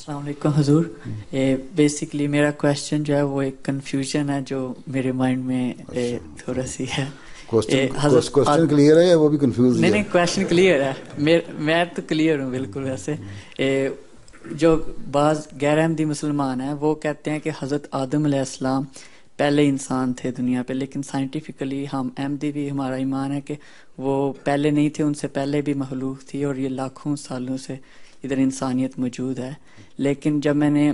السلام علیکم حضور. بیسکلی میرا کویشچن جو ہے وہ ایک کنفیوژن ہے جو میرے مائنڈ میں تھوڑا سی ہے. کوسچن کلیئر ہے یا وہ بھی کنفیوز ہے؟ نہیں کویشچن کلیئر ہے. میں تو کلیئر ہوں بالکل. ویسے جو بعض غیر احمدی مسلمان ہیں وہ کہتے ہیں کہ حضرت آدم علیہ السلام پہلے انسان تھے دنیا پہ، لیکن سائنٹیفکلی ہم احمدی بھی ہمارا ایمان ہے کہ وہ پہلے نہیں تھے، ان سے پہلے بھی مخلوق تھی اور یہ لاکھوں سالوں سے ادھر انسانیت موجود ہے. لیکن جب میں نے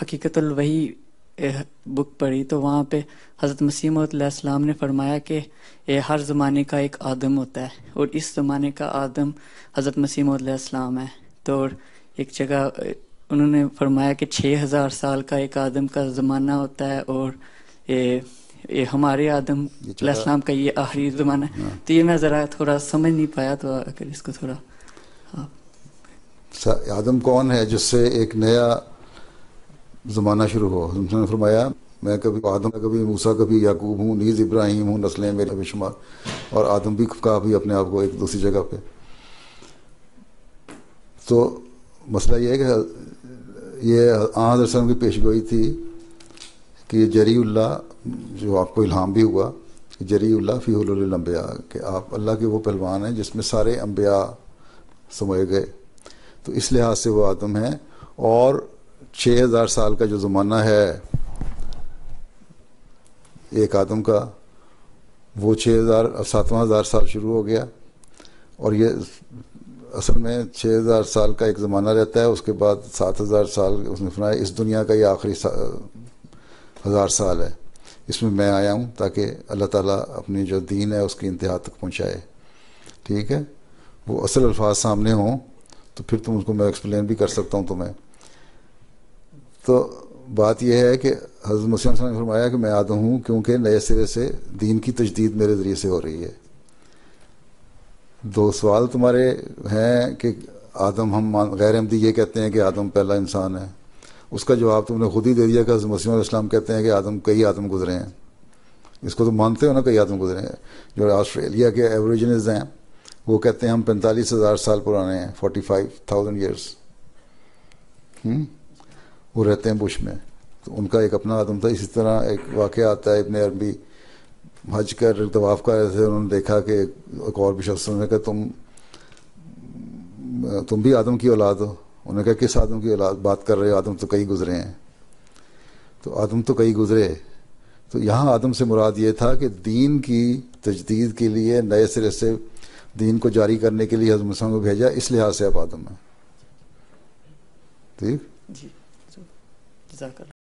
حقیقت الوحی بک پڑھی تو وہاں پہ حضرت مسیح موعود علیہ السلام نے فرمایا کہ ہر زمانے کا ایک آدم ہوتا ہے اور اس زمانے کا آدم حضرت مسیح موعود علیہ السلام ہے. تو ایک جگہ انہوں نے فرمایا کہ 6000 سال کا ایک آدم کا زمانہ ہوتا ہے اور ہمارے آدم علیہ السلام کا یہ آخری زمانہ ہے. تو یہ میں ذرا تھوڑا سمجھ نہیں پایا، تو اگر اس کو تھوڑا آدم کون ہے جس سے ایک نیا زمانہ شروع ہو؟ انہوں نے فرمایا میں کبھی آدم، کبھی موسیٰ، کبھی یعقوب ہوں، نیز ابراہیم ہوں، نسلیں میرے بے شمار. اور آدم بھی کہا بھی اپنے آپ کو ایک دوسری جگہ پہ. تو مسئلہ یہ ہے کہ یہ حضرت وسلم کی پیشگوئی تھی کہ جری اللہ، جو آپ کو الہام بھی ہوا کہ جری اللہ فی حلول الانبیاء، کہ آپ اللہ کے وہ پہلوان ہیں جس میں سارے انبیاء سموئے گئے. تو اس لحاظ سے وہ آدم ہے. اور 6000 سال کا جو زمانہ ہے ایک آدم کا، وہ 7000 سال شروع ہو گیا. اور یہ اصل میں 6000 سال کا ایک زمانہ رہتا ہے، اس کے بعد 7000 سال اس نے فرمایا اس دنیا کا یہ آخری 1000 سال ہے، اس میں میں آیا ہوں تاکہ اللہ تعالیٰ اپنی جو دین ہے اس کی انتہا تک پہنچائے. ٹھیک ہے، وہ اصل الفاظ سامنے ہوں تو پھر تم اس کو میں ایکسپلین بھی کر سکتا ہوں تمہیں. تو بات یہ ہے کہ حضرت مسیح نے فرمایا کہ میں آدم ہوں کیونکہ نئے سرے سے دین کی تجدید میرے ذریعے سے ہو رہی ہے. دو سوال تمہارے ہیں کہ آدم، ہم غیر احمدی یہ کہتے ہیں کہ آدم پہلا انسان ہے. اس کا جواب تم نے خود ہی دے دیا کہ حضرت مسیح علیہ السلام کہتے ہیں کہ کئی آدم گزرے ہیں. اس کو تم مانتے ہو نا، کئی آدم گزرے ہیں. جو آسٹریلیا کے ایوریجنز ہیں وہ کہتے ہیں ہم 45,000 سال پرانے ہیں، 45,000 ایئرس. وہ رہتے ہیں بش میں. تو ان کا ایک اپنا آدم تھا. اسی طرح ایک واقعہ آتا ہے، ابن عربی حج کر طواف کر رہے تھے، انہوں نے دیکھا کہ ایک اور بھی شخص نے کہا تم بھی آدم کی اولاد ہو. انہوں نے کہا کس آدم کی اولاد بات کر رہے ہو؟ آدم تو کئی گزرے ہیں. تو آدم تو کئی گزرے. تو یہاں آدم سے مراد یہ تھا کہ دین کی تجدید کے لیے، نئے سرے سے دین کو جاری کرنے کے لیے حضرت مسیح کو بھیجا، اس لحاظ سے آپ آدم ہیں. ٹھیک جی، جزاک اللہ.